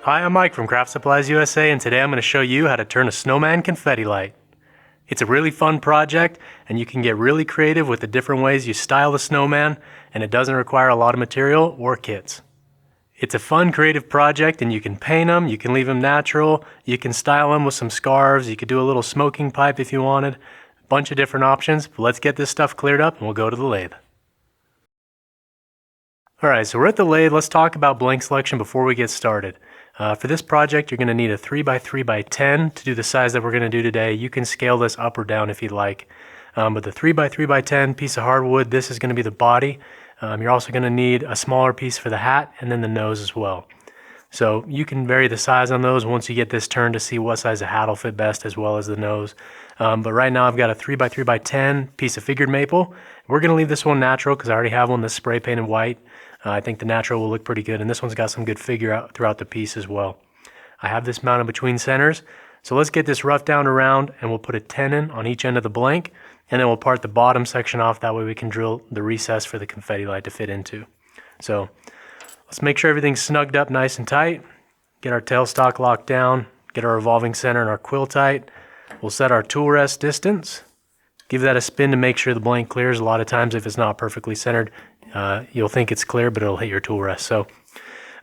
Hi, I'm Mike from Craft Supplies USA, and today I'm going to show you how to turn a Snowman Confetti Light. It's a really fun project, and you can get really creative with the different ways you style the snowman, and it doesn't require a lot of material or kits. It's a fun, creative project, and you can paint them, you can leave them natural, you can style them with some scarves, you could do a little smoking pipe if you wanted. A bunch of different options, but let's get this stuff cleared up and we'll go to the lathe. Alright, so we're at the lathe. Let's talk about blank selection before we get started. For this project, you're going to need a 3x3x10 to do the size that we're going to do today. You can scale this up or down if you'd like. But the 3x3x10 piece of hardwood, this is going to be the body. You're also going to need a smaller piece for the hat and then the nose as well. So you can vary the size on those once you get this turned to see what size the hat will fit best as well as the nose. But right now I've got a 3x3x10 piece of figured maple. We're going to leave this one natural because I already have one that's spray painted white. I think the natural will look pretty good, and this one's got some good figure out throughout the piece as well. I have this mounted between centers, so let's get this roughed down around, and we'll put a tenon on each end of the blank, and then we'll part the bottom section off. That way we can drill the recess for the confetti light to fit into. So let's make sure everything's snugged up nice and tight, get our tailstock locked down, get our revolving center and our quill tight. We'll set our tool rest distance, give that a spin to make sure the blank clears. A lot of times if it's not perfectly centered, you'll think it's clear, but it'll hit your tool rest. So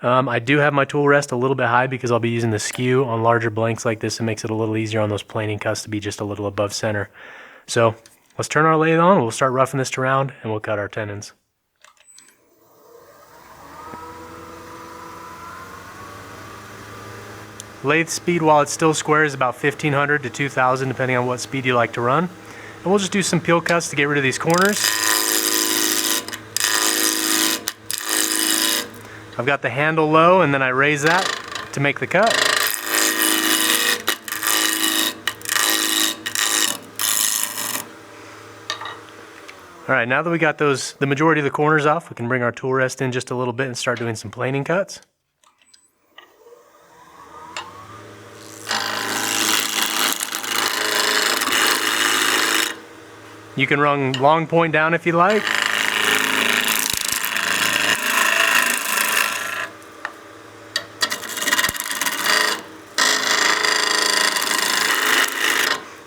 I do have my tool rest a little bit high because I'll be using the skew on larger blanks like this. It makes it a little easier on those planing cuts to be just a little above center. So let's turn our lathe on. We'll start roughing this around and we'll cut our tenons. Lathe speed while it's still square is about 1500 to 2000 depending on what speed you like to run. And we'll just do some peel cuts to get rid of these corners. I've got the handle low and then I raise that to make the cut. Alright, now that we got the majority of the corners off, we can bring our tool rest in just a little bit and start doing some planing cuts. You can run long point down if you like.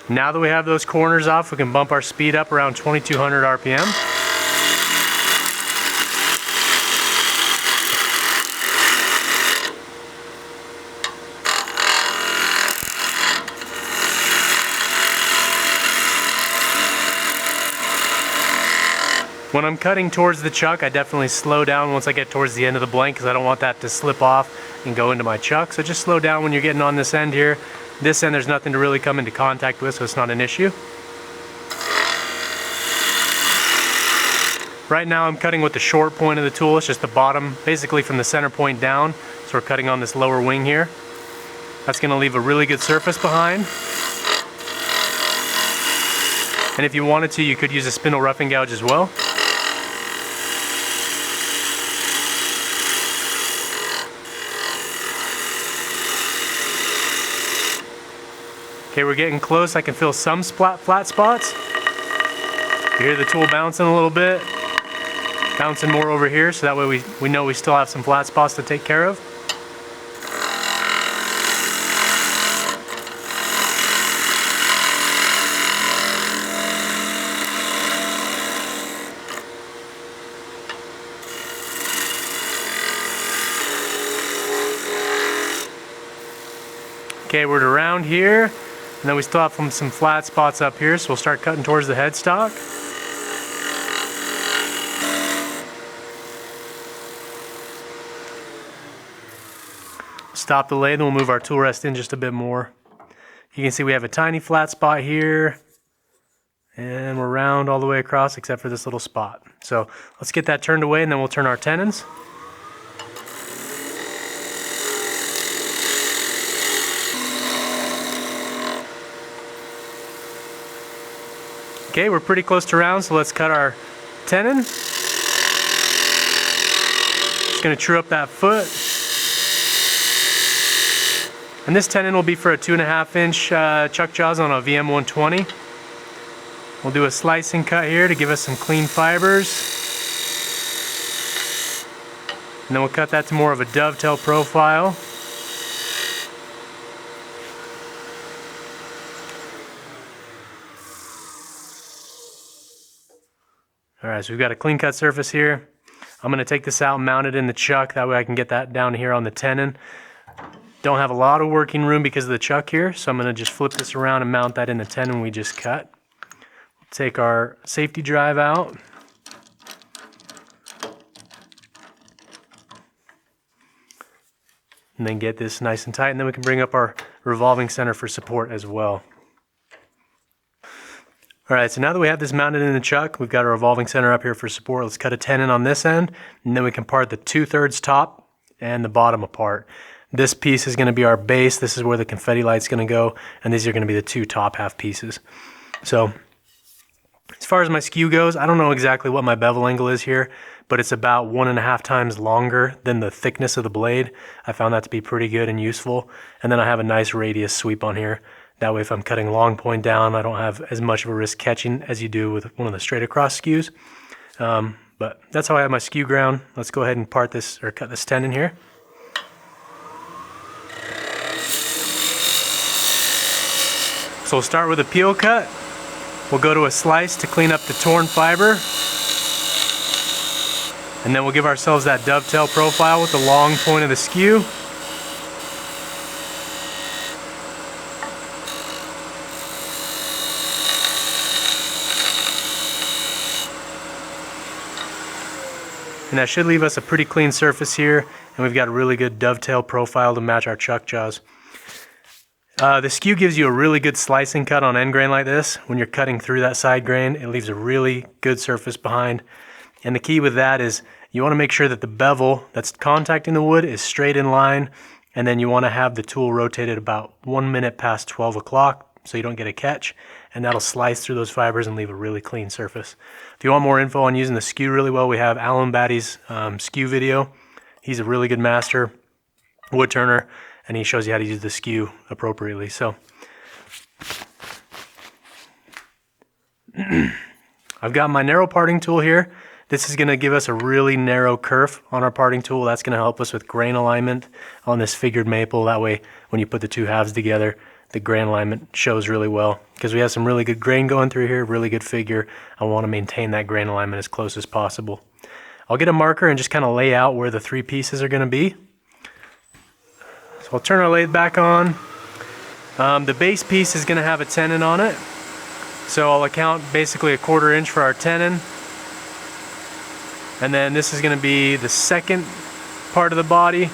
Now that we have those corners off, we can bump our speed up around 2200 RPM. When I'm cutting towards the chuck, I definitely slow down once I get towards the end of the blank because I don't want that to slip off and go into my chuck. So just slow down when you're getting on this end here. This end there's nothing to really come into contact with, so it's not an issue. Right now I'm cutting with the short point of the tool. It's just the bottom, basically from the center point down. So we're cutting on this lower wing here. That's going to leave a really good surface behind. And if you wanted to, you could use a spindle roughing gouge as well. Okay, we're getting close. I can feel some flat spots. You hear the tool bouncing a little bit. Bouncing more over here, so that way we know we still have some flat spots to take care of. Okay, we're around here. And then we still have some flat spots up here, so we'll start cutting towards the headstock. Stop the lathe and we'll move our tool rest in just a bit more. You can see we have a tiny flat spot here, and we're round all the way across except for this little spot. So let's get that turned away and then we'll turn our tenons. Okay, we're pretty close to round, so let's cut our tenon. Just gonna true up that foot. And this tenon will be for a 2.5 inch chuck jaws on a VM 120. We'll do a slicing cut here to give us some clean fibers. And then we'll cut that to more of a dovetail profile. All right, so we've got a clean cut surface here. I'm gonna take this out and mount it in the chuck. That way I can get that down here on the tenon. Don't have a lot of working room because of the chuck here, so I'm gonna just flip this around and mount that in the tenon we just cut. Take our safety drive out. And then get this nice and tight, and then we can bring up our revolving center for support as well. All right, so now that we have this mounted in the chuck, we've got our revolving center up here for support. Let's cut a tenon on this end, and then we can part the 2/3 top and the bottom apart. This piece is gonna be our base. This is where the confetti light's gonna go, and these are gonna be the 2 top half pieces. So, as far as my skew goes, I don't know exactly what my bevel angle is here, but it's about 1.5 times longer than the thickness of the blade. I found that to be pretty good and useful. And then I have a nice radius sweep on here. That way if I'm cutting long point down, I don't have as much of a risk catching as you do with one of the straight across skews. But that's how I have my skew ground. Let's go ahead and part this, or cut this tenon here. So we'll start with a peel cut. We'll go to a slice to clean up the torn fiber. And then we'll give ourselves that dovetail profile with the long point of the skew. And that should leave us a pretty clean surface here, and we've got a really good dovetail profile to match our chuck jaws. The skew gives you a really good slicing cut on end grain like this. When you're cutting through that side grain, it leaves a really good surface behind. And the key with that is you want to make sure that the bevel that's contacting the wood is straight in line, and then you want to have the tool rotated about 1 minute past 12 o'clock so you don't get a catch, and that'll slice through those fibers and leave a really clean surface. If you want more info on using the skew really well, we have Alan Batty's skew video. He's a really good master wood turner, and he shows you how to use the skew appropriately. So I've got my narrow parting tool here. This is going to give us a really narrow kerf on our parting tool. That's going to help us with grain alignment on this figured maple. That way, when you put the two halves together, the grain alignment shows really well. Because we have some really good grain going through here, really good figure. I want to maintain that grain alignment as close as possible. I'll get a marker and just kind of lay out where the 3 pieces are going to be. So I'll turn our lathe back on. The base piece is going to have a tenon on it. So I'll account basically 1/4 inch for our tenon. And then this is going to be the second part of the body.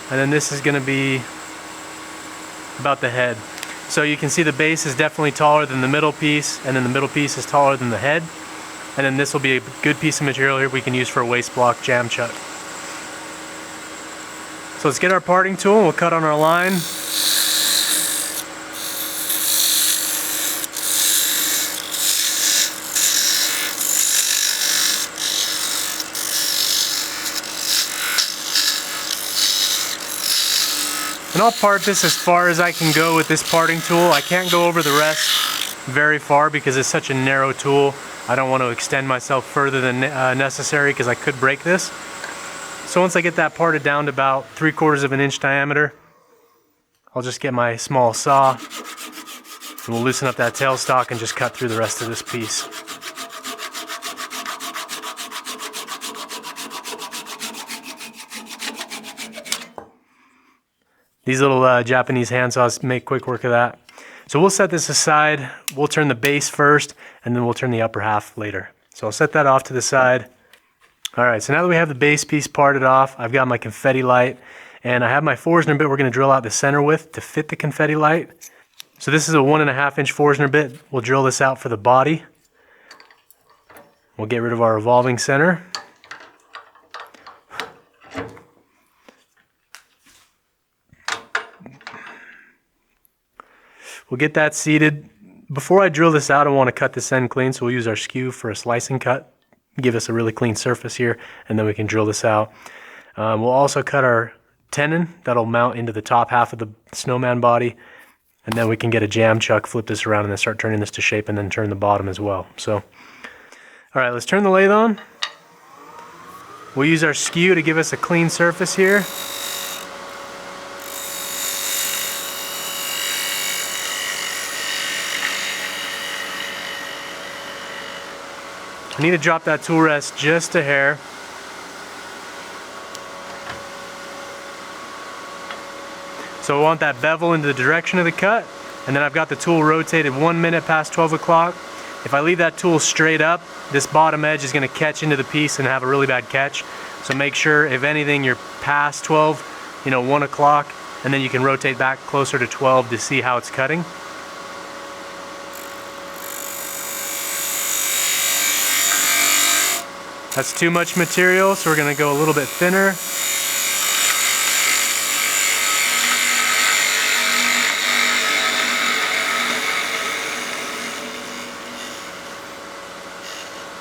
And then this is going to be about the head. So you can see the base is definitely taller than the middle piece, and then the middle piece is taller than the head. And then this will be a good piece of material here we can use for a waste block jam chuck. So let's get our parting tool and we'll cut on our line. And I'll part this as far as I can go with this parting tool. I can't go over the rest very far because it's such a narrow tool. I don't want to extend myself further than necessary because I could break this. So once I get that parted down to about 3/4 of an inch diameter, I'll just get my small saw and we'll loosen up that tailstock and just cut through the rest of this piece. These little Japanese handsaws make quick work of that. So we'll set this aside. We'll turn the base first, and then we'll turn the upper half later. So I'll set that off to the side. All right, so now that we have the base piece parted off, I've got my confetti light, and I have my Forstner bit we're gonna drill out the center with to fit the confetti light. So this is a 1.5 inch Forstner bit. We'll drill this out for the body. We'll get rid of our revolving center. We'll get that seated. Before I drill this out, I want to cut this end clean, so we'll use our skew for a slicing cut. Give us a really clean surface here, and then we can drill this out. We'll also cut our tenon. That'll mount into the top half of the Snowman body, and then we can get a jam chuck, flip this around, and then start turning this to shape, and then turn the bottom as well. So, all right, let's turn the lathe on. We'll use our skew to give us a clean surface here. I need to drop that tool rest just a hair. So I want that bevel into the direction of the cut, and then I've got the tool rotated 1 minute past 12 o'clock. If I leave that tool straight up, this bottom edge is going to catch into the piece and have a really bad catch. So make sure, if anything, you're past 12, 1 o'clock, and then you can rotate back closer to 12 to see how it's cutting. That's too much material, so we're going to go a little bit thinner.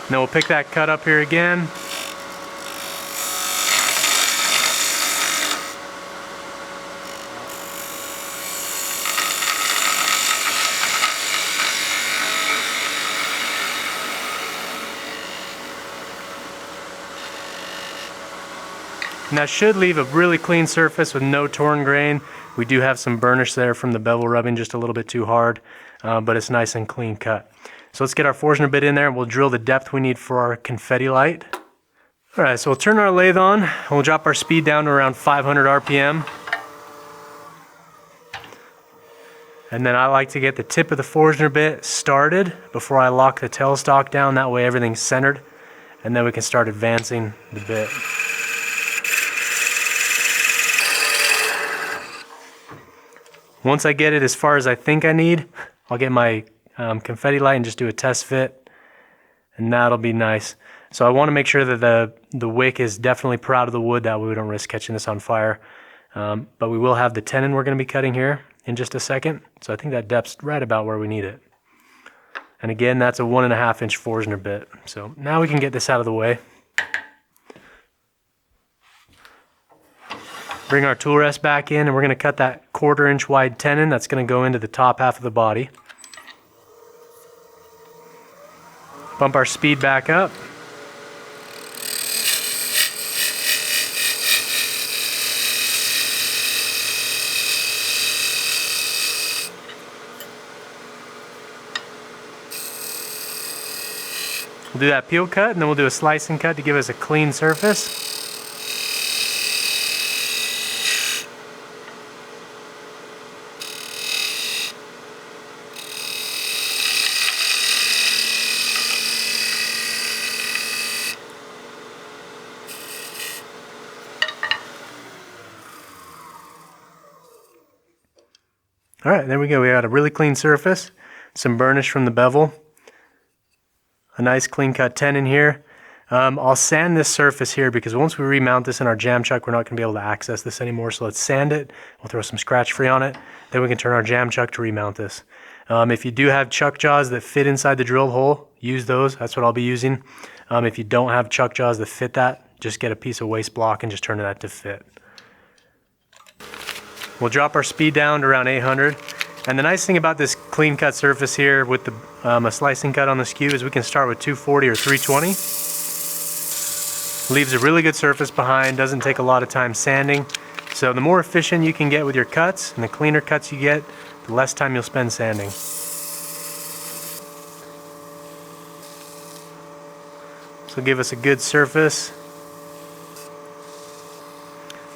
And then we'll pick that cut up here again. And that should leave a really clean surface with no torn grain. We do have some burnish there from the bevel rubbing just a little bit too hard, but it's nice and clean cut. So let's get our Forstner bit in there and we'll drill the depth we need for our confetti light. All right, so we'll turn our lathe on and we'll drop our speed down to around 500 RPM. And then I like to get the tip of the Forstner bit started before I lock the tailstock down. That way everything's centered, and then we can start advancing the bit. Once I get it as far as I think I need, I'll get my confetti light and just do a test fit, and that'll be nice. So I want to make sure that the wick is definitely proud of the wood, that way we don't risk catching this on fire. But we will have the tenon we're going to be cutting here in just a second. So I think that depth's right about where we need it. And again, that's a 1.5 inch Forstner bit. So now we can get this out of the way. Bring our tool rest back in, and we're going to cut that 1/4 inch wide tenon that's going to go into the top half of the body. Bump our speed back up. We'll do that peel cut, and then we'll do a slicing cut to give us a clean surface. All right, there we go. We got a really clean surface, some burnish from the bevel, a nice clean cut tenon here. I'll sand this surface here because once we remount this in our jam chuck, we're not going to be able to access this anymore. So let's sand it. We'll throw some scratch free on it. Then we can turn our jam chuck to remount this. If you do have chuck jaws that fit inside the drill hole, use those. That's what I'll be using. If you don't have chuck jaws that fit that, just get a piece of waste block and just turn that to fit. We'll drop our speed down to around 800. And the nice thing about this clean cut surface here with the a slicing cut on the skew is we can start with 240 or 320. Leaves a really good surface behind, doesn't take a lot of time sanding. So the more efficient you can get with your cuts and the cleaner cuts you get, the less time you'll spend sanding. So give us a good surface.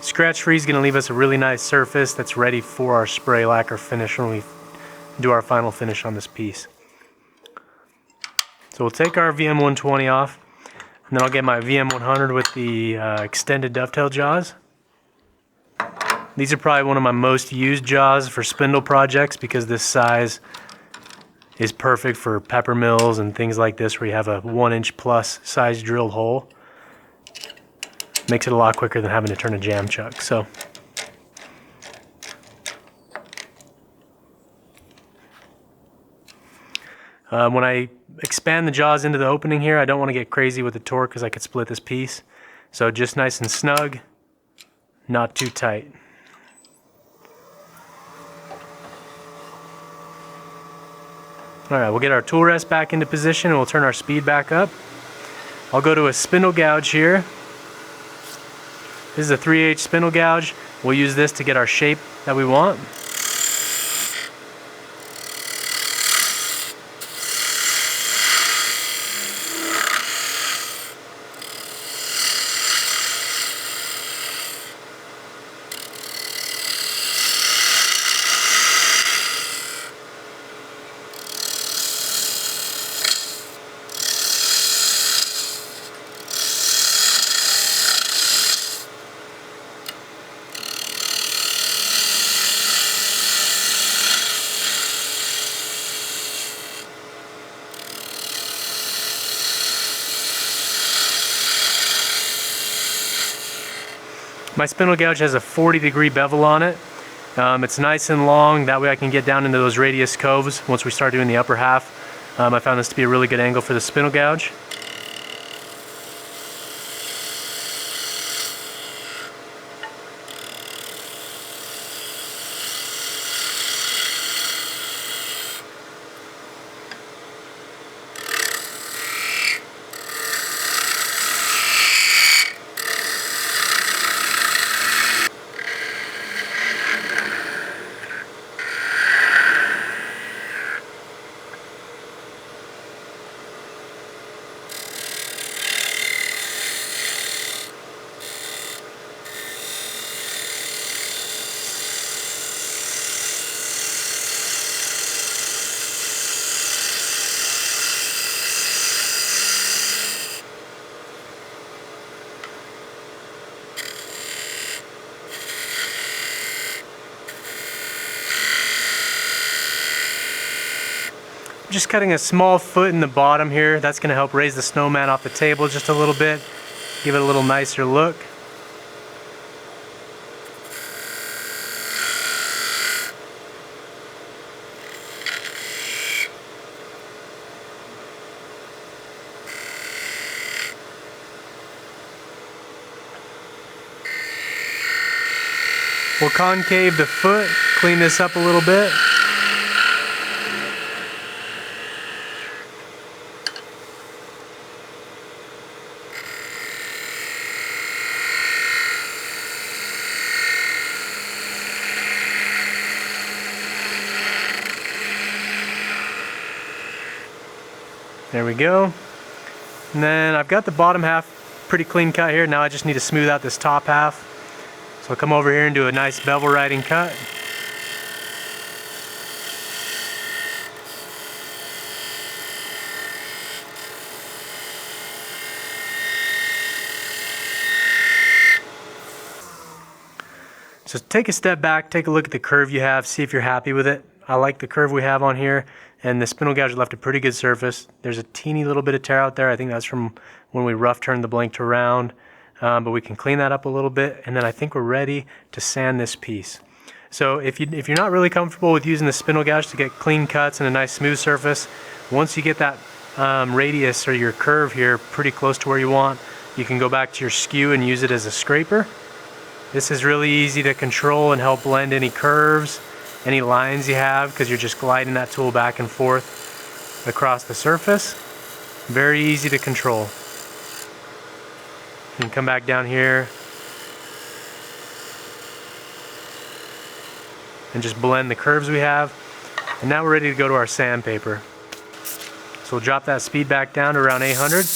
Scratch free is going to leave us a really nice surface that's ready for our spray lacquer finish when we do our final finish on this piece. So we'll take our VM120 off, and then I'll get my VM100 with the extended dovetail jaws. These are probably one of my most used jaws for spindle projects because this size is perfect for pepper mills and things like this where you have a 1 inch plus size drilled hole. Makes it a lot quicker than having to turn a jam chuck. So when I expand the jaws into the opening here, I don't want to get crazy with the torque because I could split this piece. So just nice and snug, not too tight. All right, we'll get our tool rest back into position and we'll turn our speed back up. I'll go to a spindle gouge here. This is a 3/8 spindle gouge. We'll use this to get our shape that we want. My spindle gouge has a 40-degree bevel on it. It's nice and long, that way I can get down into those radius coves once we start doing the upper half. I found this to be a really good angle for the spindle gouge. Just cutting a small foot in the bottom here. That's going to help raise the snowman off the table just a little bit, give it a little nicer look. We'll concave the foot, clean this up a little bit. There we go. And then I've got the bottom half pretty clean cut here. Now I just need to smooth out this top half. So I'll come over here and do a nice bevel riding cut. So take a step back, take a look at the curve you have, see if you're happy with it. I like the curve we have on here, and the spindle gouge left a pretty good surface. There's a teeny little bit of tear out there. I think that's from when we rough turned the blank to round, but we can clean that up a little bit, and then I think we're ready to sand this piece. So if you're not really comfortable with using the spindle gouge to get clean cuts and a nice smooth surface, once you get that radius or your curve here pretty close to where you want, you can go back to your skew and use it as a scraper. This is really easy to control and help blend any curves, any lines you have, because you're just gliding that tool back and forth across the surface. Very easy to control. You can come back down here and just blend the curves we have. And now we're ready to go to our sandpaper. So we'll drop that speed back down to around 800.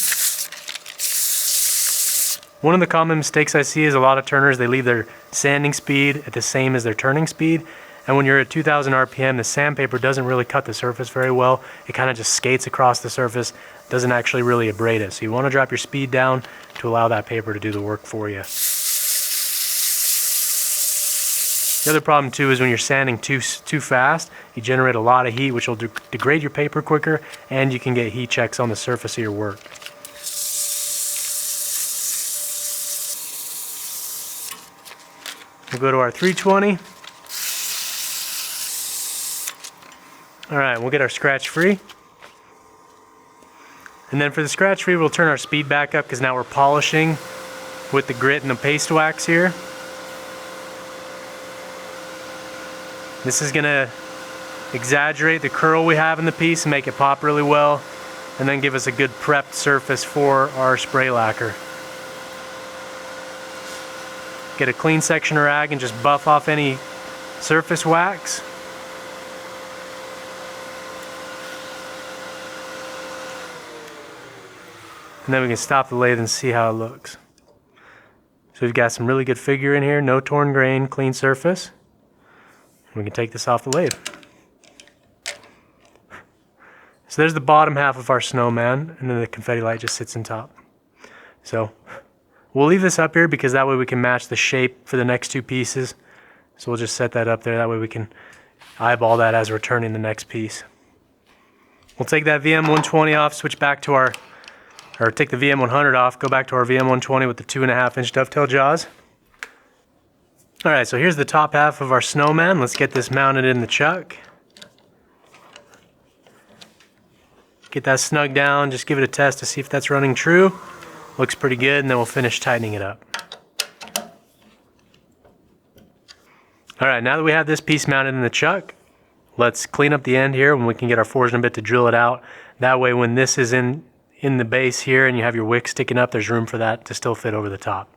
One of the common mistakes I see is a lot of turners, they leave their sanding speed at the same as their turning speed. And when you're at 2000 RPM, the sandpaper doesn't really cut the surface very well. It kind of just skates across the surface, doesn't actually really abrade it. So you want to drop your speed down to allow that paper to do the work for you. The other problem too is when you're sanding too fast, you generate a lot of heat, which will degrade your paper quicker, and you can get heat checks on the surface of your work. We'll go to our 320. All right, we'll get our scratch free. And then for the scratch free, we'll turn our speed back up because now we're polishing with the grit and the paste wax here. This is gonna exaggerate the curl we have in the piece and make it pop really well, and then give us a good prepped surface for our spray lacquer. Get a clean section rag and just buff off any surface wax. And then we can stop the lathe and see how it looks. So we've got some really good figure in here, no torn grain, clean surface. We can take this off the lathe. So there's the bottom half of our snowman, and then the confetti light just sits on top. So we'll leave this up here because that way we can match the shape for the next two pieces. So we'll just set that up there, that way we can eyeball that as we're turning the next piece. We'll take that VM120 off, switch back to our, or take the VM100 off, go back to our VM120 with the 2.5-inch dovetail jaws. Alright, so here's the top half of our snowman. Let's get this mounted in the chuck. Get that snug down, just give it a test to see if that's running true. Looks pretty good, and then we'll finish tightening it up. Alright, now that we have this piece mounted in the chuck, let's clean up the end here when we can get our forging bit to drill it out. That way when this is in the base here and you have your wick sticking up, there's room for that to still fit over the top.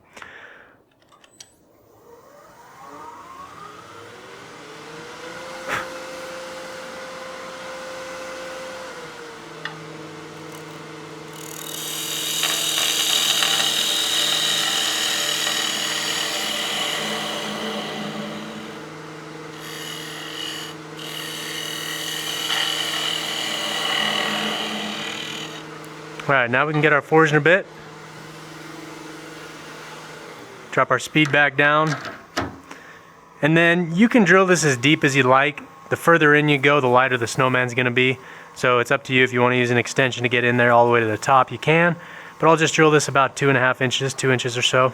Alright, now we can get our forging bit. Drop our speed back down. And then you can drill this as deep as you like. The further in you go, the lighter the snowman's going to be. So it's up to you. If you want to use an extension to get in there all the way to the top, you can. But I'll just drill this about 2.5 inches, 2 inches or so.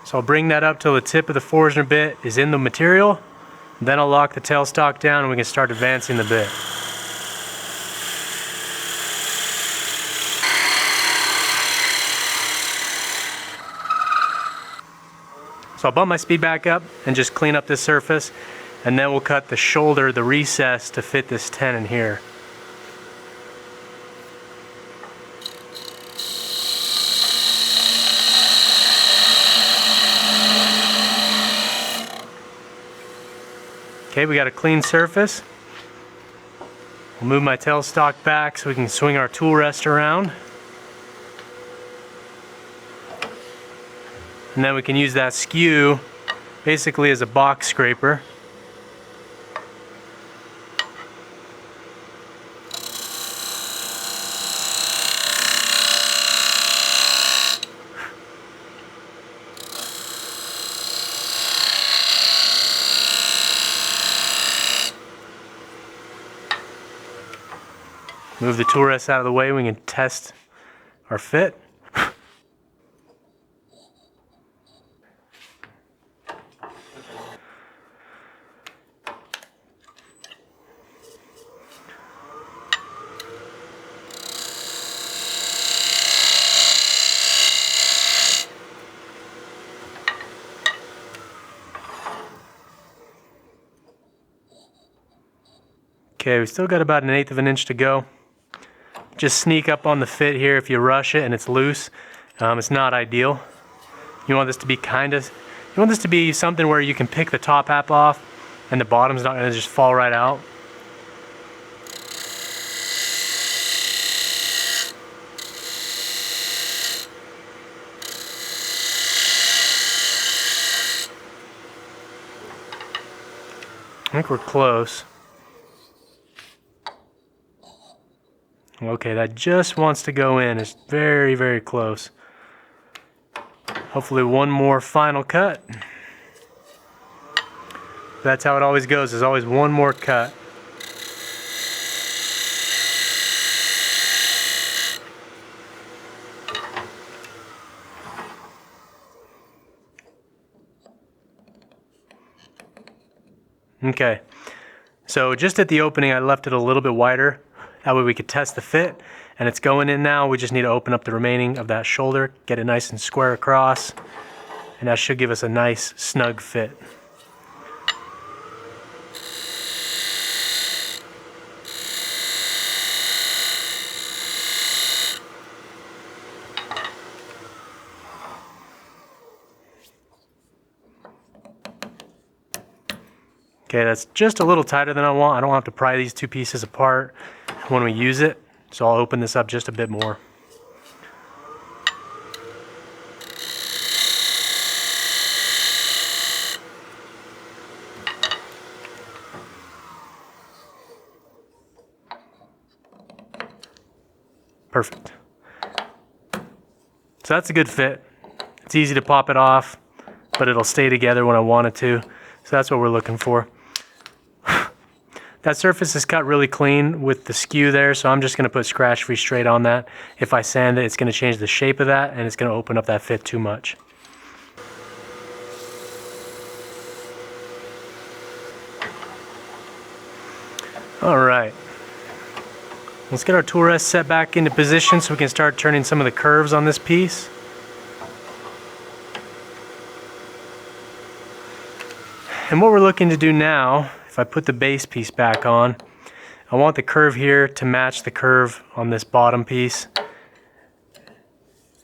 So I'll bring that up till the tip of the forging bit is in the material. Then I'll lock the tailstock down and we can start advancing the bit. So I'll bump my speed back up and just clean up this surface, and then we'll cut the shoulder, the recess, to fit this tenon here. Okay, we got a clean surface. I'll move my tailstock back so we can swing our tool rest around. And then we can use that skew basically as a box scraper. Move the tool rest out of the way, we can test our fit. Okay, we still got about 1/8 of an inch to go. Just sneak up on the fit here if you rush it and it's loose. It's not ideal. You want this to be you want this to be something where you can pick the top half off and the bottom's not gonna just fall right out. I think we're close. Okay, that just wants to go in. It's very, very close. Hopefully one more final cut. That's how it always goes. There's always one more cut. Okay, so just at the opening I left it a little bit wider. That way we could test the fit, and it's going in now. We just need to open up the remaining of that shoulder, get it nice and square across, and that should give us a nice snug fit. Okay, that's just a little tighter than I want. I don't have to pry these two pieces apart when we use it, so I'll open this up just a bit more. Perfect. So that's a good fit. It's easy to pop it off, but it'll stay together when I want it to. So that's what we're looking for. That surface is cut really clean with the skew there, so I'm just going to put scratch free straight on that. If I sand it, it's going to change the shape of that, and it's going to open up that fit too much. All right. Let's get our tool rest set back into position so we can start turning some of the curves on this piece. And what we're looking to do now, if I put the base piece back on, I want the curve here to match the curve on this bottom piece.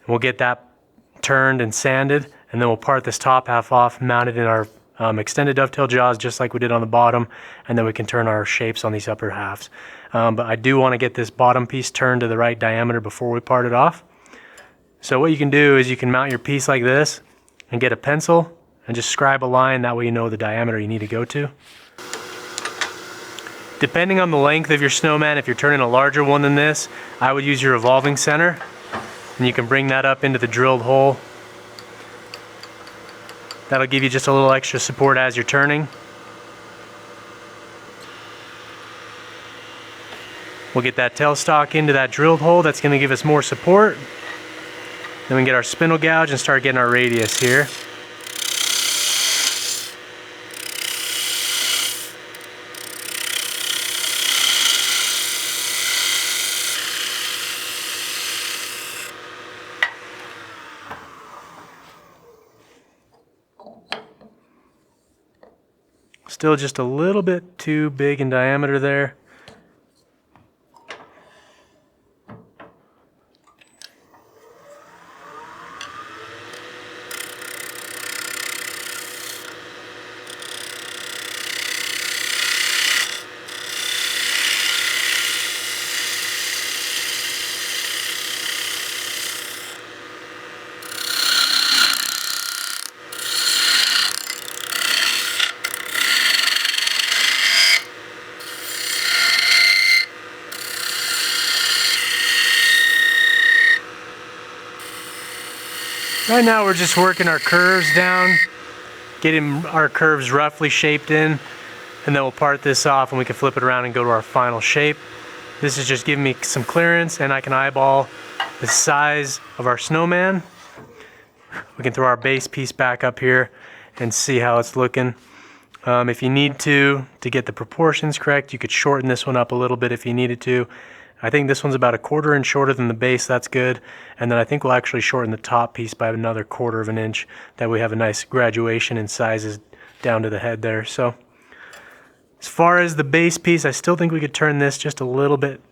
We'll get that turned and sanded, and then we'll part this top half off, mount it in our extended dovetail jaws just like we did on the bottom, and then we can turn our shapes on these upper halves. But I do want to get this bottom piece turned to the right diameter before we part it off. So what you can do is you can mount your piece like this and get a pencil and just scribe a line, that way you know the diameter you need to go to. Depending on the length of your snowman, if you're turning a larger one than this, I would use your revolving center, and you can bring that up into the drilled hole. That'll give you just a little extra support as you're turning. We'll get that tailstock into that drilled hole. That's going to give us more support. Then we can get our spindle gouge and start getting our radius here. Still just a little bit too big in diameter there. Right now we're just working our curves down, getting our curves roughly shaped in, and then we'll part this off and we can flip it around and go to our final shape. This is just giving me some clearance, and I can eyeball the size of our snowman. We can throw our base piece back up here and see how it's looking. If you need to get the proportions correct, you could shorten this one up a little bit if you needed to. I think this one's about a 1/4 inch shorter than the base. That's good. And then I think we'll actually shorten the top piece by another 1/4 inch. That we have a nice graduation in sizes down to the head there. So as far as the base piece, I still think we could turn this just a little bit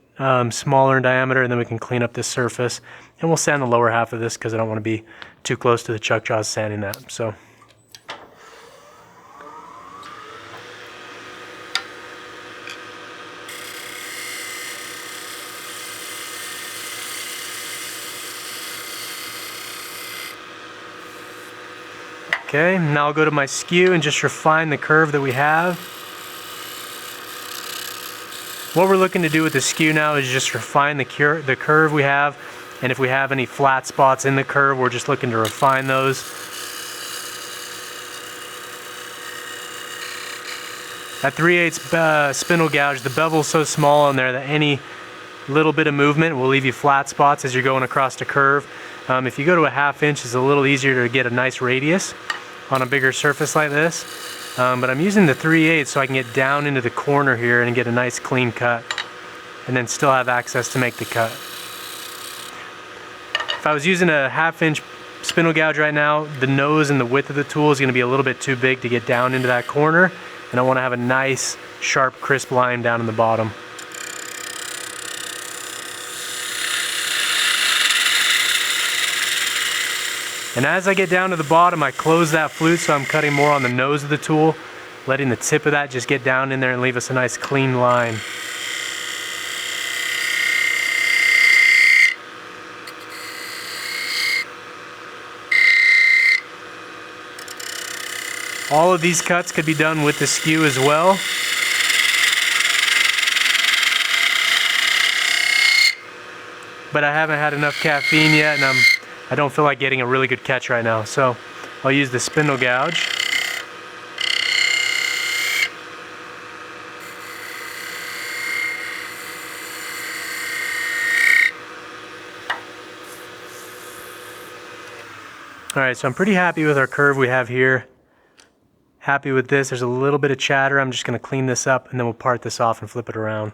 smaller in diameter, and then we can clean up this surface. And we'll sand the lower half of this because I don't want to be too close to the chuck jaws sanding that. So okay, now I'll go to my skew and just refine the curve that we have. What we're looking to do with the skew now is just refine the curve we have, and if we have any flat spots in the curve, we're just looking to refine those. At 3/8 spindle gouge, the bevel's so small in there that any little bit of movement will leave you flat spots as you're going across the curve. If you go to a 1/2 inch, it's a little easier to get a nice radius on a bigger surface like this. But I'm using the 3/8 so I can get down into the corner here and get a nice clean cut, and then still have access to make the cut. If I was using a 1/2 inch spindle gouge right now, the nose and the width of the tool is going to be a little bit too big to get down into that corner, and I want to have a nice sharp crisp line down in the bottom. And as I get down to the bottom, I close that flute so I'm cutting more on the nose of the tool, letting the tip of that just get down in there and leave us a nice clean line. All of these cuts could be done with the skew as well. But I haven't had enough caffeine yet, and I don't feel like getting a really good catch right now, so I'll use the spindle gouge. Alright, so I'm pretty happy with our curve we have here. Happy with this. There's a little bit of chatter. I'm just going to clean this up and then we'll part this off and flip it around.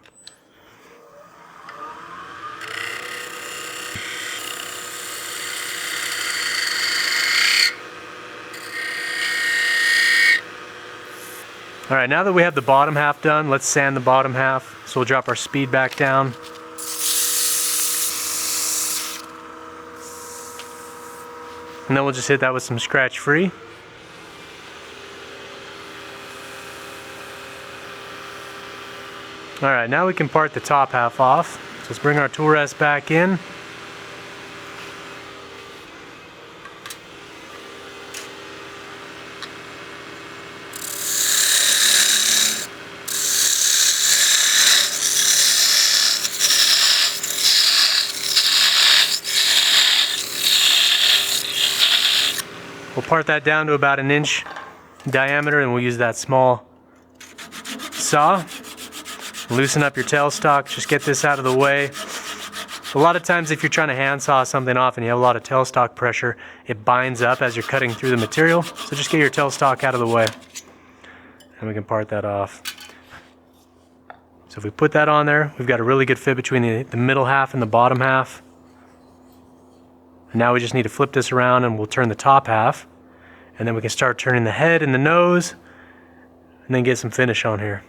Alright, now that we have the bottom half done, let's sand the bottom half. So we'll drop our speed back down. And then we'll just hit that with some scratch free. Alright, now we can part the top half off. So let's bring our tool rest back in. We'll part that down to about 1 inch diameter and we'll use that small saw. Loosen up your tailstock, just get this out of the way. A lot of times if you're trying to hand saw something off and you have a lot of tailstock pressure, it binds up as you're cutting through the material. So just get your tailstock out of the way and we can part that off. So if we put that on there, we've got a really good fit between the middle half and the bottom half. And now we just need to flip this around and we'll turn the top half. And then we can start turning the head and the nose and then get some finish on here.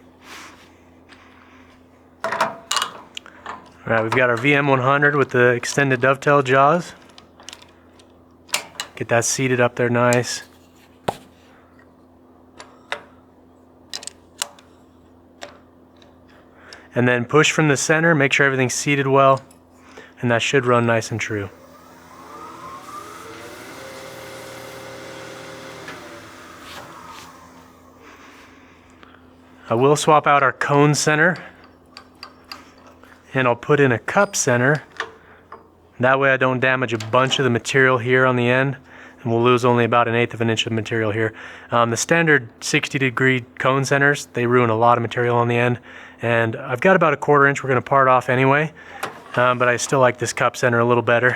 Alright, we've got our VM100 with the extended dovetail jaws. Get that seated up there nice. And then push from the center, make sure everything's seated well, and that should run nice and true. I will swap out our cone center and I'll put in a cup center. That way I don't damage a bunch of the material here on the end and we'll lose only about 1/8 of an inch of material here. The standard 60-degree cone centers, they ruin a lot of material on the end, and I've got about 1/4 inch we're going to part off anyway, but I still like this cup center a little better.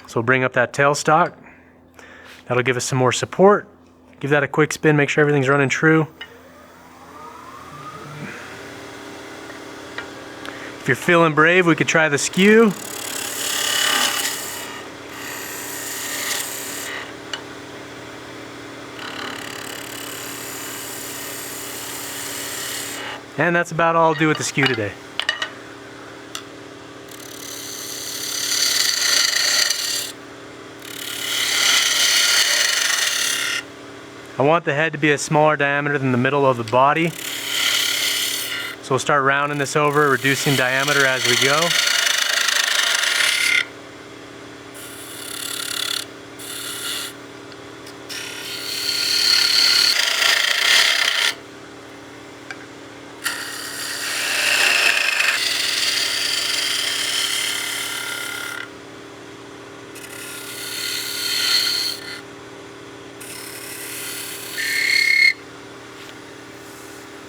So we'll bring up that tailstock. That'll give us some more support. Give that a quick spin, make sure everything's running true. If you're feeling brave, we could try the skew. And that's about all I'll do with the skew today. I want the head to be a smaller diameter than the middle of the body. So we'll start rounding this over, reducing diameter as we go.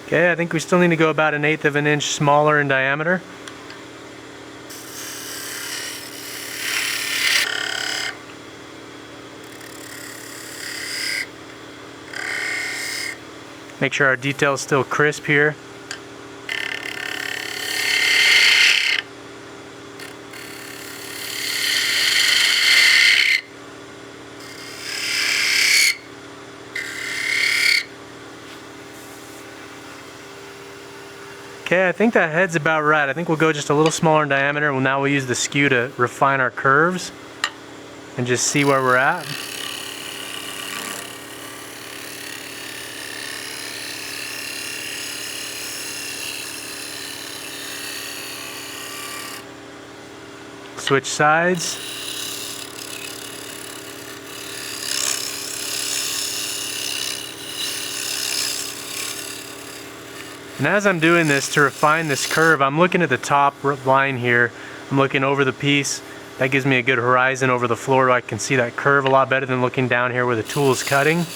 Okay, I think we still need to go about 1/8 of an inch smaller in diameter. Make sure our detail's still crisp here. Okay, I think that head's about right. I think we'll go just a little smaller in diameter. Well, now we'll use the skew to refine our curves and just see where we're at. Switch sides. And as I'm doing this to refine this curve, I'm looking at the top line here. I'm looking over the piece. That gives me a good horizon over the floor. I can see that curve a lot better than looking down here where the tool is cutting. And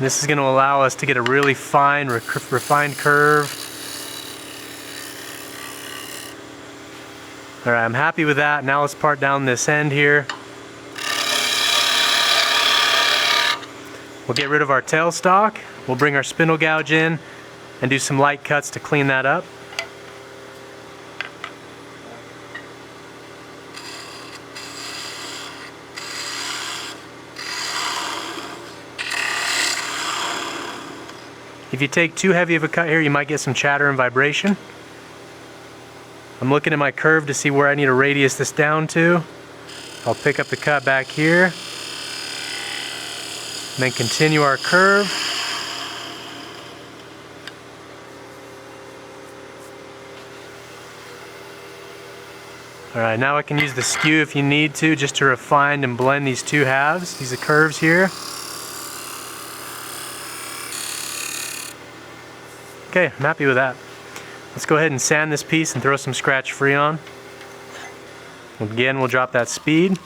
this is going to allow us to get a really fine, refined curve. All right, I'm happy with that. Now let's part down this end here. We'll get rid of our tailstock. We'll bring our spindle gouge in and do some light cuts to clean that up. If you take too heavy of a cut here, you might get some chatter and vibration. I'm looking at my curve to see where I need to radius this down to. I'll pick up the cut back here, and then continue our curve. All right, now I can use the skew if you need to, just to refine and blend these two halves, these curves here. Okay, I'm happy with that. Let's go ahead and sand this piece and throw some scratch free on. Again, we'll drop that speed.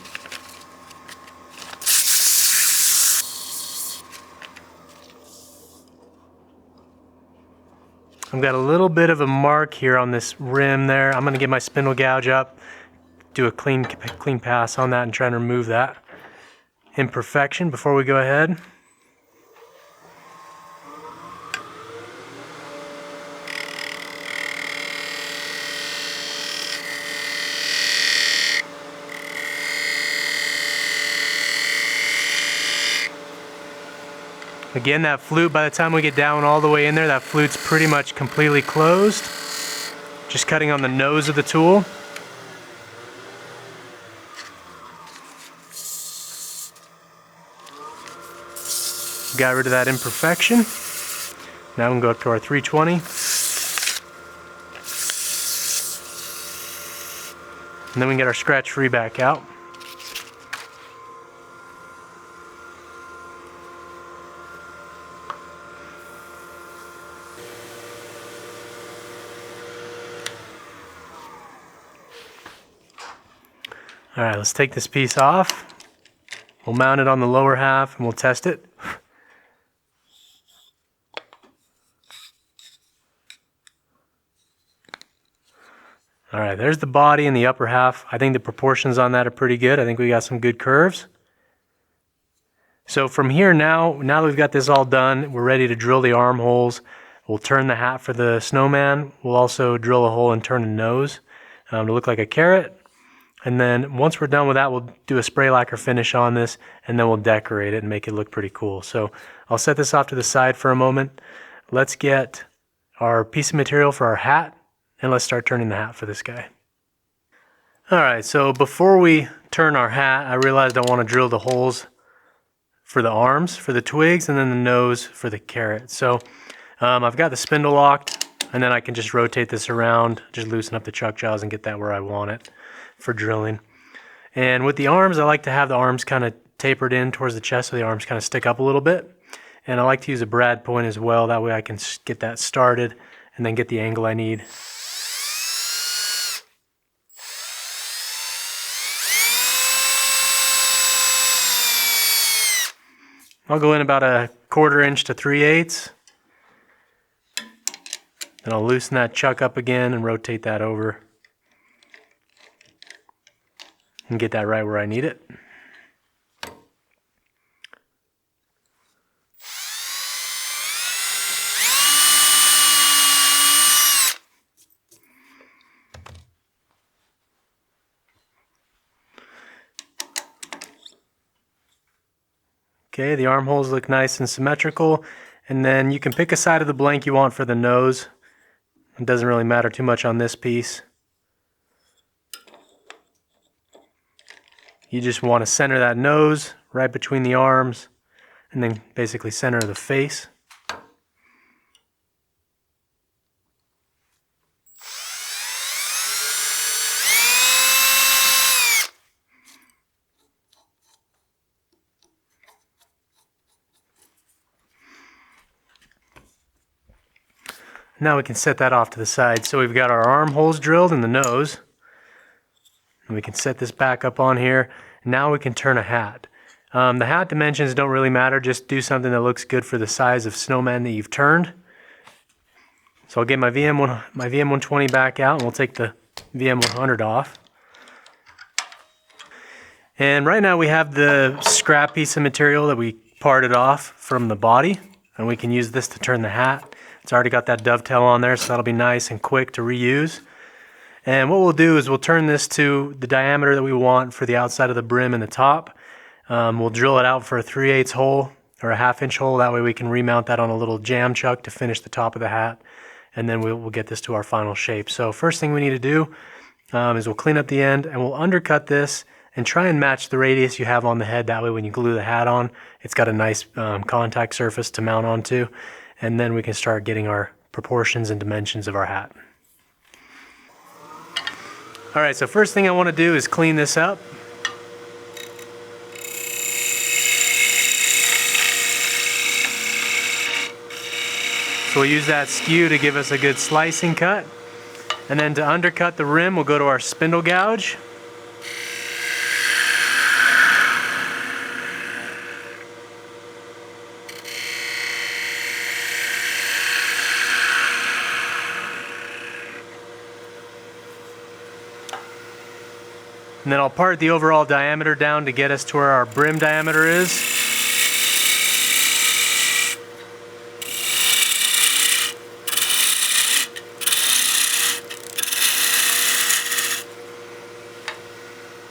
I've got a little bit of a mark here on this rim there. I'm gonna get my spindle gouge up, do a clean pass on that and try and remove that imperfection before we go ahead. Again, that flute, by the time we get down all the way in there, that flute's pretty much completely closed. Just cutting on the nose of the tool. Got rid of that imperfection. Now we can go up to our 320. And then we can get our scratch free back out. All right, let's take this piece off. We'll mount it on the lower half and we'll test it. All right, there's the body and the upper half. I think the proportions on that are pretty good. I think we got some good curves. So from here now that we've got this all done, we're ready to drill the armholes. We'll turn the hat for the snowman. We'll also drill a hole and turn the nose to look like a carrot. And then once we're done with that, we'll do a spray lacquer finish on this, and then we'll decorate it and make it look pretty cool. So I'll set this off to the side for a moment. Let's get our piece of material for our hat, and let's start turning the hat for this guy. All right, so before we turn our hat, I realized I want to drill the holes for the arms, for the twigs, and then the nose for the carrot. So I've got the spindle locked, and then I can just rotate this around, just loosen up the chuck jaws and get that where I want it for drilling. And with the arms, I like to have the arms kind of tapered in towards the chest so the arms kind of stick up a little bit. And I like to use a brad point as well, that way I can get that started and then get the angle I need. I'll go in about 1/4 inch to 3/8. Then I'll loosen that chuck up again and rotate that over and get that right where I need it. Okay, the armholes look nice and symmetrical, and then you can pick a side of the blank you want for the nose. It doesn't really matter too much on this piece. You just want to center that nose right between the arms, and then basically center the face. Now we can set that off to the side. So we've got our armholes drilled in the nose. And we can set this back up on here. Now we can turn a hat. The hat dimensions don't really matter. Just do something that looks good for the size of snowman that you've turned. So I'll get my VM120 back out, and we'll take the VM100 off. And right now we have the scrap piece of material that we parted off from the body, and we can use this to turn the hat. It's already got that dovetail on there, so that'll be nice and quick to reuse. And what we'll do is we'll turn this to the diameter that we want for the outside of the brim and the top. We'll drill it out for a 3/8 hole or a 1/2 inch hole. That way we can remount that on a little jam chuck to finish the top of the hat. And then we'll get this to our final shape. So first thing we need to do is we'll clean up the end and we'll undercut this and try and match the radius you have on the head. That way when you glue the hat on, it's got a nice contact surface to mount onto. And then we can start getting our proportions and dimensions of our hat. All right, so first thing I want to do is clean this up. So we'll use that skew to give us a good slicing cut. And then to undercut the rim, we'll go to our spindle gouge. And then I'll part the overall diameter down to get us to where our brim diameter is.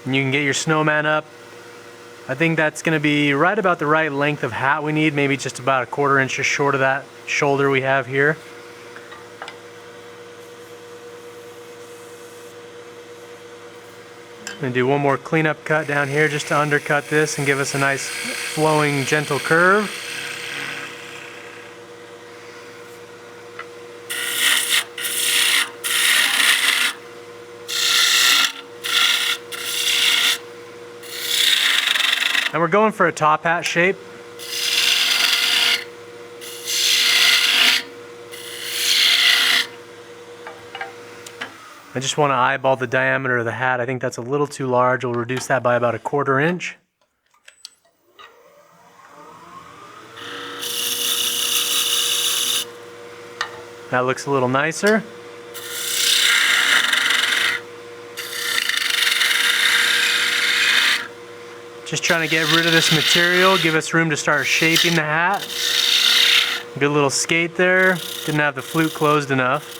And you can get your snowman up. I think that's going to be right about the right length of hat we need, maybe just about a 1/4 inch short of that shoulder we have here. I'm going to do one more cleanup cut down here just to undercut this and give us a nice flowing gentle curve. And we're going for a top hat shape. I just want to eyeball the diameter of the hat. I think that's a little too large. We'll reduce that by about a 1/4 inch. That looks a little nicer. Just trying to get rid of this material, give us room to start shaping the hat. Good little skate there. Didn't have the flute closed enough.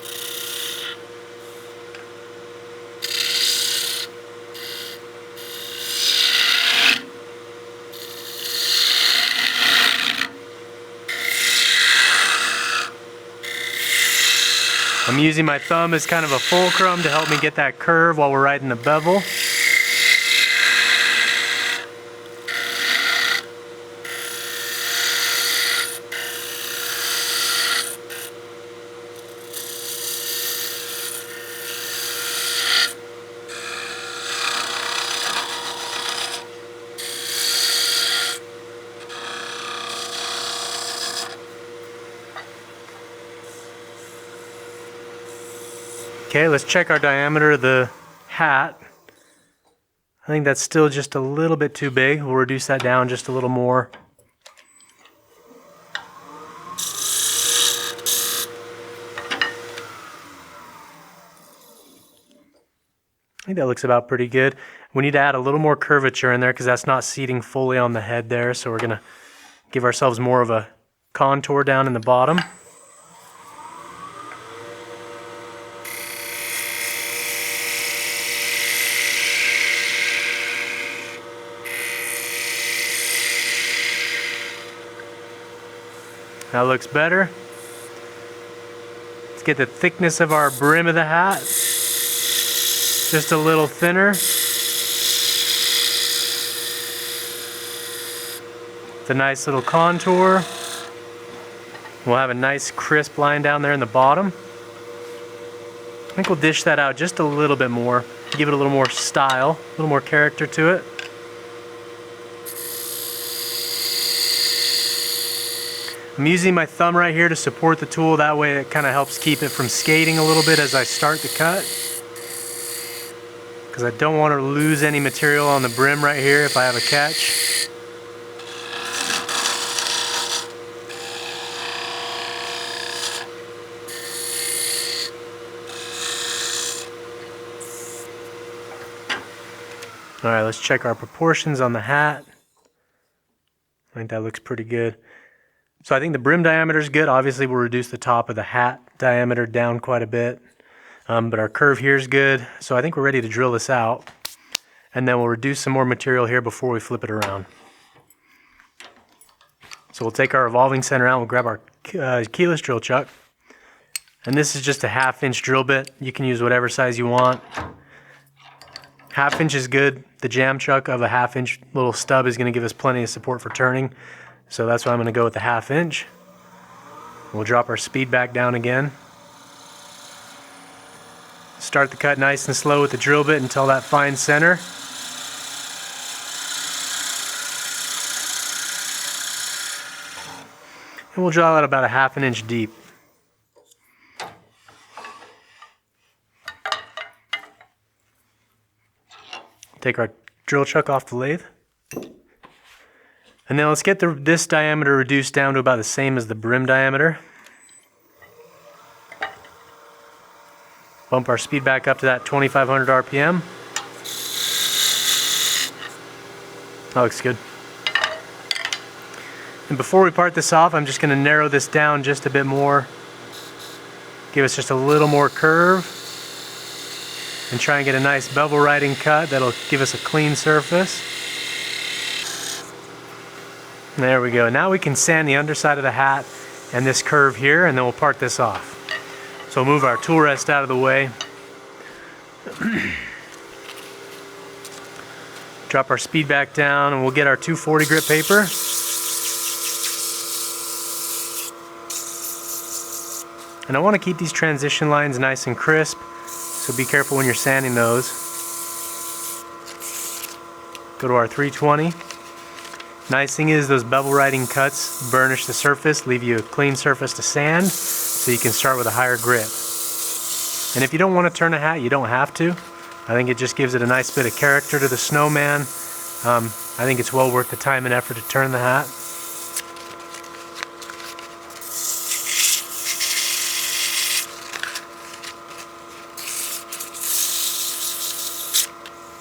I'm using my thumb as kind of a fulcrum to help me get that curve while we're riding the bevel. Okay, let's check our diameter of the hat. I think that's still just a little bit too big. We'll reduce that down just a little more. I think that looks about pretty good. We need to add a little more curvature in there because that's not seating fully on the head there. So we're going to give ourselves more of a contour down in the bottom. That looks better. Let's get the thickness of our brim of the hat just a little thinner. It's a nice little contour. We'll have a nice crisp line down there in the bottom. I think we'll dish that out just a little bit more, give it a little more style, a little more character to it. I'm using my thumb right here to support the tool. That way it kind of helps keep it from skating a little bit as I start the cut. Because I don't want to lose any material on the brim right here if I have a catch. Alright, let's check our proportions on the hat. I think that looks pretty good. So I think the brim diameter is good. Obviously we'll reduce the top of the hat diameter down quite a bit. But our curve here is good. So I think we're ready to drill this out. And then we'll reduce some more material here before we flip it around. So we'll take our revolving center out, we'll grab our keyless drill chuck. And this is just a 1/2 inch drill bit. You can use whatever size you want. 1/2 inch is good. The jam chuck of a 1/2 inch little stub is going to give us plenty of support for turning. So that's why I'm going to go with the 1/2 inch. We'll drop our speed back down again. Start the cut nice and slow with the drill bit until that fine center. And we'll draw that about a 1/2 inch deep. Take our drill chuck off the lathe. And then let's get this diameter reduced down to about the same as the brim diameter. Bump our speed back up to that 2500 RPM. That looks good. And before we part this off, I'm just going to narrow this down just a bit more. Give us just a little more curve. And try and get a nice bevel riding cut that'll give us a clean surface. There we go. Now we can sand the underside of the hat and this curve here, and then we'll part this off. So we'll move our tool rest out of the way. Drop our speed back down, and we'll get our 240 grit paper. And I want to keep these transition lines nice and crisp, so be careful when you're sanding those. Go to our 320. Nice thing is those bevel riding cuts burnish the surface, leave you a clean surface to sand, so you can start with a higher grit. And if you don't want to turn a hat, you don't have to. I think it just gives it a nice bit of character to the snowman. I think it's well worth the time and effort to turn the hat.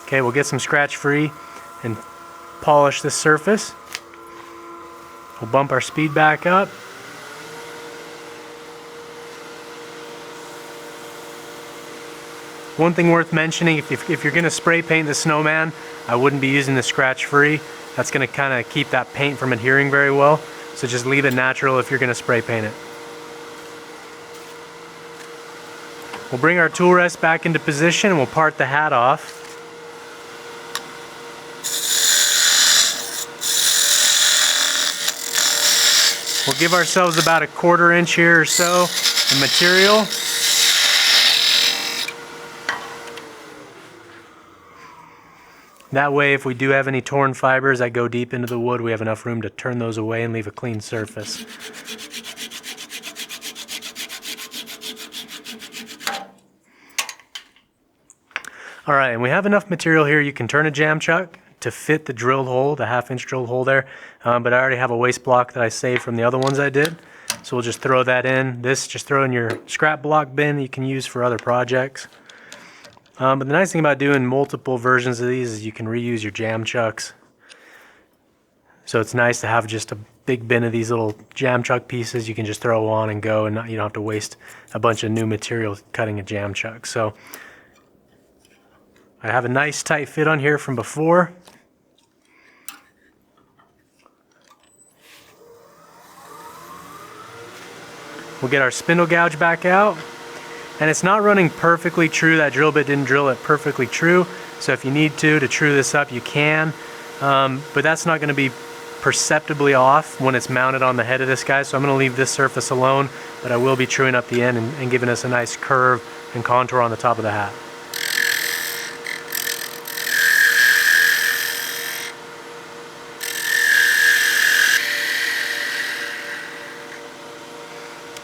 Okay, we'll get some scratch free and polish this surface. We'll bump our speed back up. One thing worth mentioning, if you're going to spray paint the snowman, I wouldn't be using the scratch free. That's going to kind of keep that paint from adhering very well. So just leave it natural if you're going to spray paint it. We'll bring our tool rest back into position and we'll part the hat off. We'll give ourselves about a 1/4 inch here or so of material. That way, if we do have any torn fibers that go deep into the wood, we have enough room to turn those away and leave a clean surface. Alright, and we have enough material here. You can turn a jam chuck to fit the drilled hole, the 1/2 inch drilled hole there. But I already have a waste block that I saved from the other ones I did. So we'll just throw that in. This, just throw in your scrap block bin that you can use for other projects. But the nice thing about doing multiple versions of these is you can reuse your jam chucks. So it's nice to have just a big bin of these little jam chuck pieces you can just throw on and go, and you don't have to waste a bunch of new material cutting a jam chuck. So I have a nice tight fit on here from before. We'll get our spindle gouge back out. And it's not running perfectly true. That drill bit didn't drill it perfectly true. So if you need to true this up, you can. But that's not going to be perceptibly off when it's mounted on the head of this guy. So I'm going to leave this surface alone, but I will be truing up the end and giving us a nice curve and contour on the top of the hat.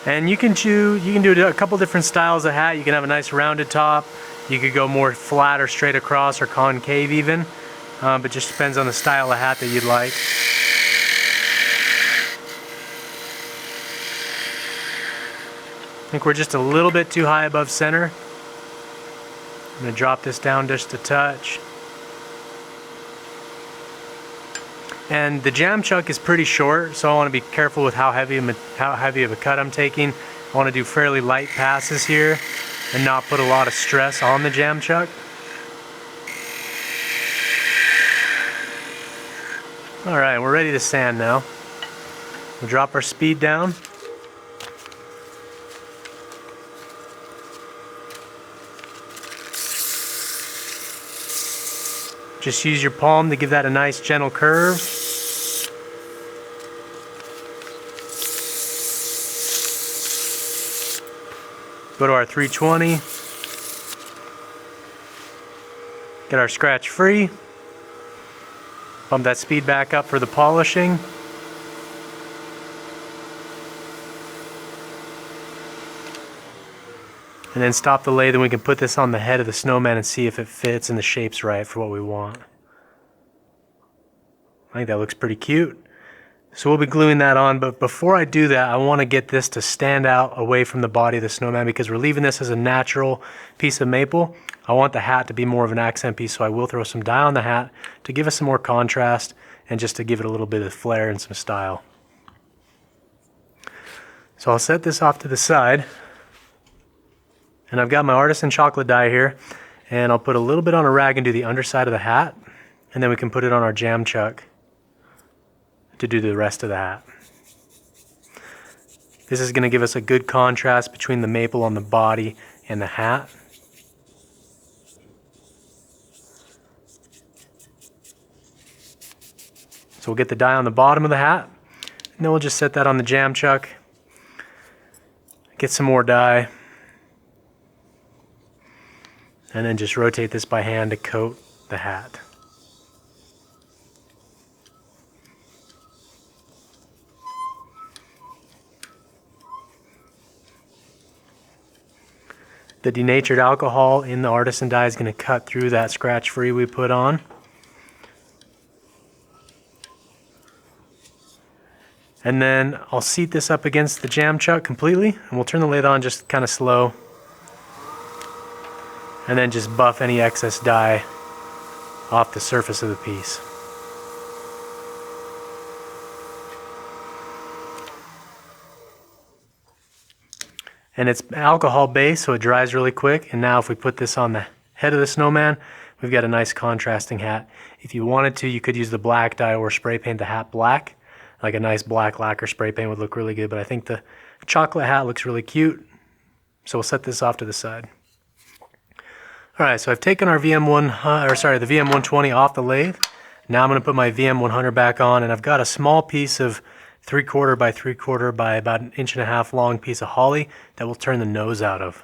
And you can do a couple different styles of hat. You can have a nice rounded top. You could go more flat or straight across or concave even. But just depends on the style of hat that you'd like. I think we're just a little bit too high above center. I'm going to drop this down just a touch. And the jam chuck is pretty short, so I want to be careful with how heavy of a cut I'm taking. I want to do fairly light passes here and not put a lot of stress on the jam chuck. Alright, we're ready to sand now. We'll drop our speed down. Just use your palm to give that a nice gentle curve. Go to our 320. Get our scratch free. Bump that speed back up for the polishing. And then stop the lathe and we can put this on the head of the snowman and see if it fits and the shape's right for what we want. I think that looks pretty cute. So we'll be gluing that on, but before I do that, I want to get this to stand out away from the body of the snowman because we're leaving this as a natural piece of maple. I want the hat to be more of an accent piece, so I will throw some dye on the hat to give us some more contrast and just to give it a little bit of flair and some style. So I'll set this off to the side. And I've got my artisan chocolate dye here, and I'll put a little bit on a rag and do the underside of the hat, and then we can put it on our jam chuck to do the rest of the hat. This is going to give us a good contrast between the maple on the body and the hat. So we'll get the dye on the bottom of the hat, and then we'll just set that on the jam chuck, get some more dye, and then just rotate this by hand to coat the hat. The denatured alcohol in the artisan dye is going to cut through that scratch free we put on. And then I'll seat this up against the jam chuck completely, and we'll turn the lathe on just kind of slow. And then just buff any excess dye off the surface of the piece. And it's alcohol based, so it dries really quick. And now if we put this on the head of the snowman, we've got a nice contrasting hat. If you wanted to, you could use the black dye or spray paint the hat black. Like a nice black lacquer spray paint would look really good, but I think the chocolate hat looks really cute. So we'll set this off to the side. Alright, so I've taken our the VM120 off the lathe. Now I'm going to put my VM100 back on, and I've got a small piece of 3/4 by 3/4 by about 1.5 inches long piece of holly that we'll turn the nose out of.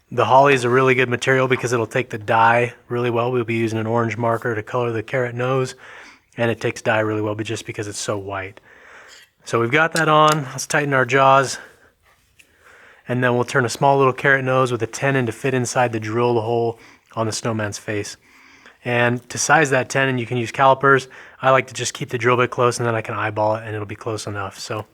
The holly is a really good material because it'll take the dye really well. We'll be using an orange marker to color the carrot nose, and it takes dye really well but just because it's so white. So we've got that on. Let's tighten our jaws. And then we'll turn a small little carrot nose with a tenon to fit inside the drilled hole on the snowman's face. And to size that tenon, you can use calipers. I like to just keep the drill bit close, and then I can eyeball it and it'll be close enough. So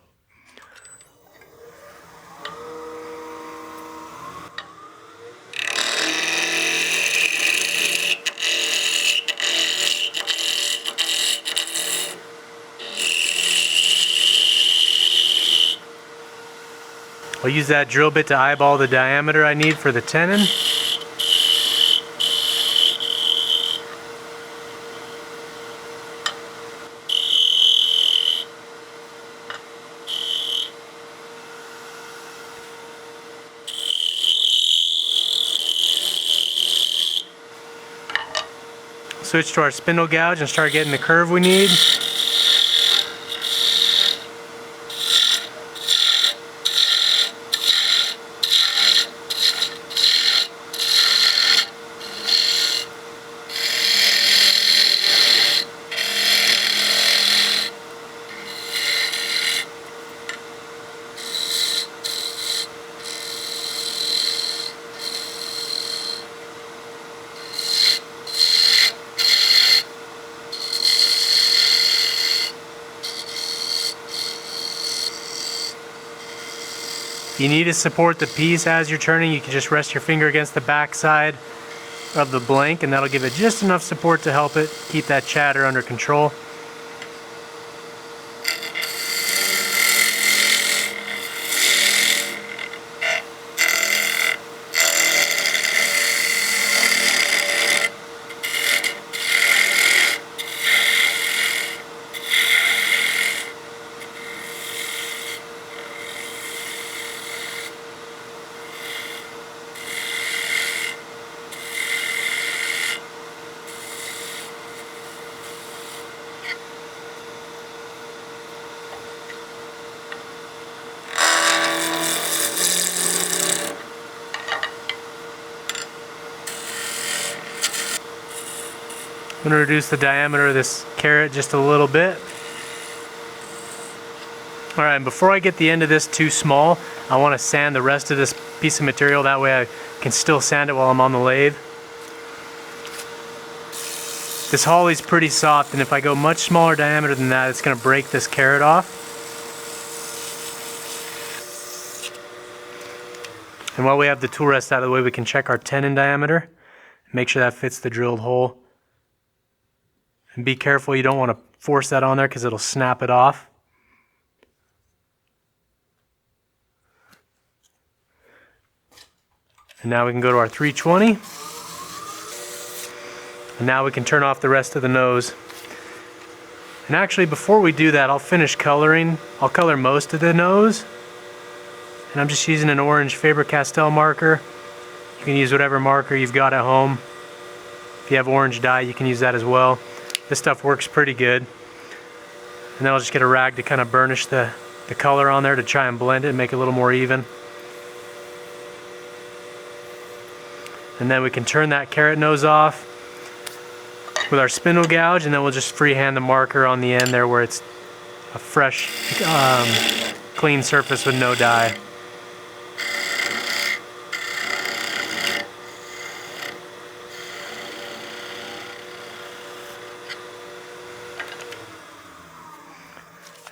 I'll use that drill bit to eyeball the diameter I need for the tenon. Switch to our spindle gouge and start getting the curve we need. If you need to support the piece as you're turning, you can just rest your finger against the back side of the blank, and that'll give it just enough support to help it keep that chatter under control. I'm going to reduce the diameter of this carrot just a little bit. Alright, and before I get the end of this too small, I want to sand the rest of this piece of material. That way I can still sand it while I'm on the lathe. This holly's pretty soft, and if I go much smaller diameter than that, it's going to break this carrot off. And while we have the tool rest out of the way, we can check our tenon diameter. Make sure that fits the drilled hole. And be careful, you don't want to force that on there because it'll snap it off. And now we can go to our 320. And now we can turn off the rest of the nose. And actually, before we do that, I'll finish coloring. I'll color most of the nose. And I'm just using an orange Faber-Castell marker. You can use whatever marker you've got at home. If you have orange dye, you can use that as well. This stuff works pretty good. And then I'll just get a rag to kind of burnish the color on there to try and blend it and make it a little more even. And then we can turn that carrot nose off with our spindle gouge, and then we'll just freehand the marker on the end there where it's a fresh, clean surface with no dye.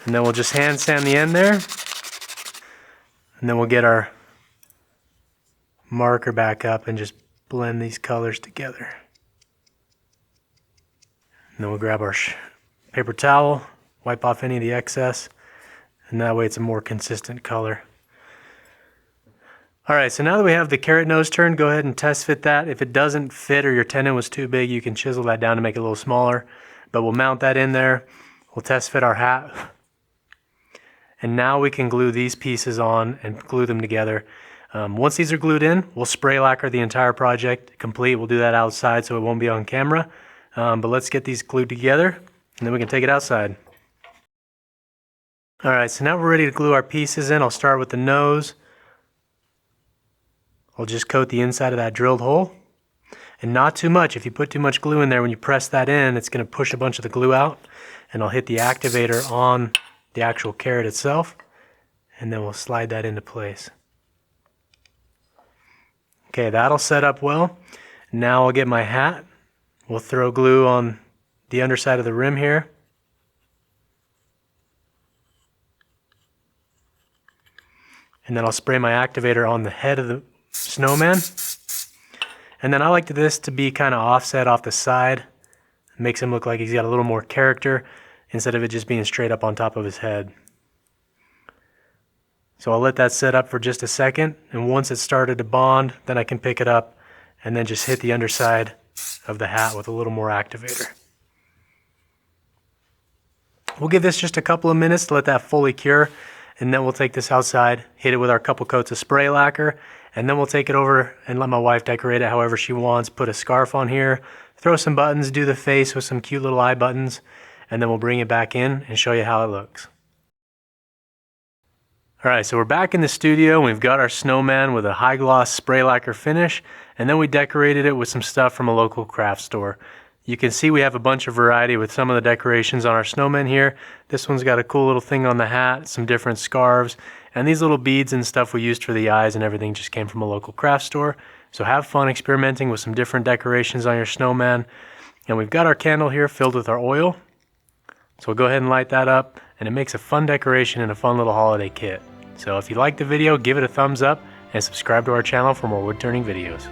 And then we'll just hand sand the end there. And then we'll get our marker back up and just blend these colors together. And then we'll grab our paper towel, wipe off any of the excess, and that way it's a more consistent color. Alright, so now that we have the carrot nose turned, go ahead and test fit that. If it doesn't fit or your tenon was too big, you can chisel that down to make it a little smaller. But we'll mount that in there. We'll test fit our hat. And now we can glue these pieces on and glue them together. Once these are glued in, we'll spray lacquer the entire project complete. We'll do that outside so it won't be on camera. But let's get these glued together, and then we can take it outside. Alright, so now we're ready to glue our pieces in. I'll start with the nose. I'll just coat the inside of that drilled hole. And not too much. If you put too much glue in there, when you press that in, it's going to push a bunch of the glue out. And I'll hit the activator on the actual carrot itself, and then we'll slide that into place. Okay, that'll set up well. Now I'll get my hat. We'll throw glue on the underside of the rim here. And then I'll spray my activator on the head of the snowman. And then I like this to be kind of offset off the side. It makes him look like he's got a little more character, instead of it just being straight up on top of his head. So I'll let that set up for just a second, and once it's started to bond, then I can pick it up and then just hit the underside of the hat with a little more activator. We'll give this just a couple of minutes to let that fully cure, and then we'll take this outside, hit it with our couple coats of spray lacquer, and then we'll take it over and let my wife decorate it however she wants. Put a scarf on here, throw some buttons, do the face with some cute little eye buttons, and then we'll bring it back in and show you how it looks. Alright, so we're back in the studio, and we've got our snowman with a high gloss spray lacquer finish, and then we decorated it with some stuff from a local craft store. You can see we have a bunch of variety with some of the decorations on our snowman here. This one's got a cool little thing on the hat, some different scarves, and these little beads and stuff we used for the eyes and everything just came from a local craft store. So have fun experimenting with some different decorations on your snowman. And we've got our candle here filled with our oil. So we'll go ahead and light that up, and it makes a fun decoration and a fun little holiday kit. So if you liked the video, give it a thumbs up and subscribe to our channel for more wood turning videos.